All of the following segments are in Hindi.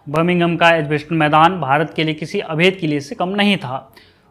बर्मिंघम का एजबेस्टन मैदान भारत के लिए किसी अभेद किले से कम नहीं था।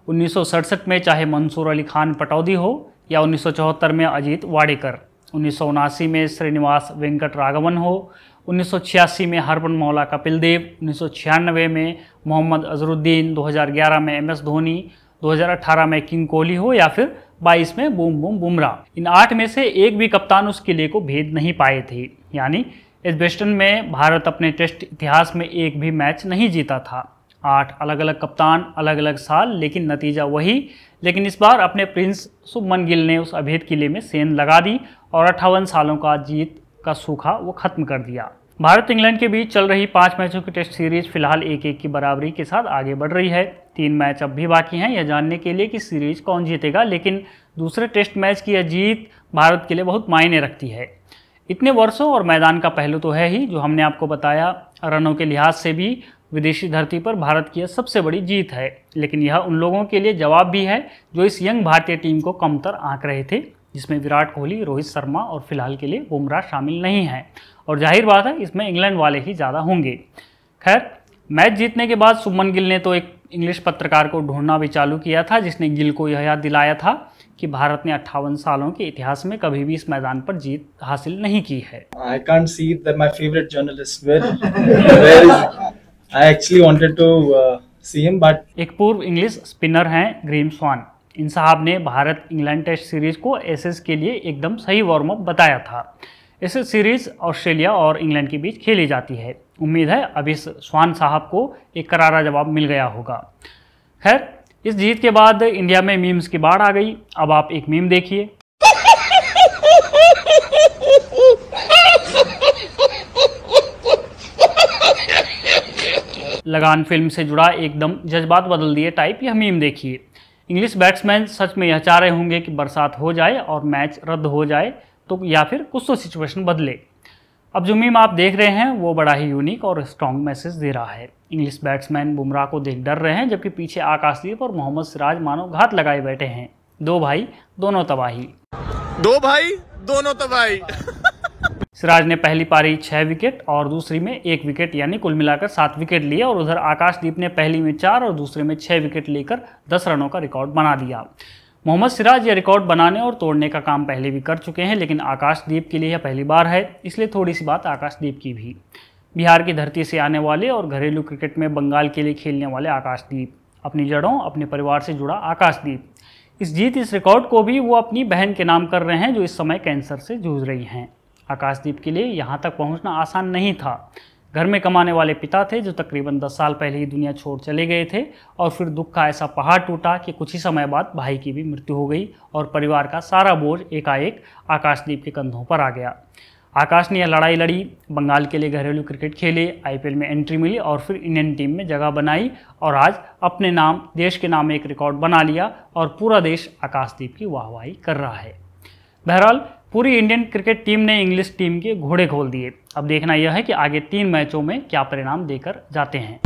1967 में चाहे मंसूर अली खान पटौदी हो या 1974 में अजीत वाडेकर, 1979 में श्रीनिवास वेंकट राघवन हो, 1986 में हरमनमौला कपिल देव, 1996 में मोहम्मद अजहरुद्दीन, 2011 में MS धोनी, 2018 में किंग कोहली हो या फिर 22 में बूम बूम बुमराह। इन 8 में से एक भी कप्तान उस किले को भेद नहीं पाए थे। यानी एजबेस्टन में भारत अपने टेस्ट इतिहास में एक भी मैच नहीं जीता था। 8 अलग अलग कप्तान, अलग अलग साल, लेकिन नतीजा वही। लेकिन इस बार अपने प्रिंस शुभमन गिल ने उस अभेद किले में सेंध लगा दी और 58 सालों का जीत का सूखा वो खत्म कर दिया। भारत इंग्लैंड के बीच चल रही 5 मैचों की टेस्ट सीरीज फिलहाल 1-1 की बराबरी के साथ आगे बढ़ रही है। 3 मैच अब भी बाकी हैं यह जानने के लिए कि सीरीज कौन जीतेगा, लेकिन दूसरे टेस्ट मैच की यह जीत भारत के लिए बहुत मायने रखती है। इतने वर्षों और मैदान का पहलू तो है ही, जो हमने आपको बताया। रनों के लिहाज से भी विदेशी धरती पर भारत की यह सबसे बड़ी जीत है, लेकिन यह उन लोगों के लिए जवाब भी है जो इस यंग भारतीय टीम को कमतर आंक रहे थे, जिसमें विराट कोहली, रोहित शर्मा और फिलहाल के लिए बुमराह शामिल नहीं हैं। और जाहिर बात है इसमें इंग्लैंड वाले ही ज़्यादा होंगे। खैर, मैच जीतने के बाद शुभमन गिल ने तो एक इंग्लिश पत्रकार को ढूंढना भी चालू किया था, जिसने गिल को यह याद दिलाया था कि भारत ने 58 सालों के इतिहास में कभी भी इस मैदान पर जीत हासिल नहीं की है। I can't see that my favorite journalist where is I actually wanted to see him, but एक पूर्व इंग्लिश स्पिनर हैं ग्रीम स्वान। इन साहब ने भारत इंग्लैंड टेस्ट सीरीज को एसेस के लिए एकदम सही वार्म अप बताया था। एसेस सीरीज ऑस्ट्रेलिया और इंग्लैंड के बीच खेली जाती है। उम्मीद है अब इस स्वान साहब को एक करारा जवाब मिल गया होगा। खैर, इस जीत के बाद इंडिया में मीम्स की बाढ़ आ गई। अब आप एक मीम देखिए। लगान फिल्म से जुड़ा एकदम जज्बात बदल दिए टाइप यह मीम देखिए। इंग्लिश बैट्समैन सच में यह चाह रहे होंगे कि बरसात हो जाए और मैच रद्द हो जाए, तो या फिर कुछ तो सिचुएशन बदले। अब जो मीम आप देख रहे हैं वो बड़ा ही यूनिक और स्ट्रॉन्ग मैसेज दे रहा है। इंग्लिश बैट्समैन बुमराह को देख डर रहे हैं, जबकि पीछे आकाशदीप और मोहम्मद सिराज मानो घात लगाए बैठे हैं। 2 भाई दोनों तबाही। 2 भाई दोनों तबाही। सिराज ने पहली पारी 6 विकेट और दूसरी में 1 विकेट, यानी कुल मिलाकर 7 विकेट लिए। और उधर आकाशदीप ने पहली में 4 और दूसरे में 6 विकेट लेकर 10 रनों का रिकॉर्ड बना दिया। मोहम्मद सिराज यह रिकॉर्ड बनाने और तोड़ने का काम पहले भी कर चुके हैं, लेकिन आकाशदीप के लिए यह पहली बार है, इसलिए थोड़ी सी बात आकाशदीप की भी। बिहार की धरती से आने वाले और घरेलू क्रिकेट में बंगाल के लिए खेलने वाले आकाशदीप, अपनी जड़ों, अपने परिवार से जुड़ा आकाशदीप। इस रिकॉर्ड को भी वो अपनी बहन के नाम कर रहे हैं, जो इस समय कैंसर से जूझ रही हैं। आकाशदीप के लिए यहाँ तक पहुँचना आसान नहीं था। घर में कमाने वाले पिता थे जो तकरीबन 10 साल पहले ही दुनिया छोड़ चले गए थे, और फिर दुख का ऐसा पहाड़ टूटा कि कुछ ही समय बाद भाई की भी मृत्यु हो गई और परिवार का सारा बोझ एकाएक आकाशदीप के कंधों पर आ गया। आकाश ने यह लड़ाई लड़ी, बंगाल के लिए घरेलू क्रिकेट खेले, IPL में एंट्री मिली और फिर इंडियन टीम में जगह बनाई, और आज अपने नाम, देश के नाम एक रिकॉर्ड बना लिया और पूरा देश आकाशदीप की वाहवाही कर रहा है। बहरहाल, पूरी इंडियन क्रिकेट टीम ने इंग्लिश टीम के घोड़े खोल दिए। अब देखना यह है कि आगे 3 मैचों में क्या परिणाम देकर जाते हैं।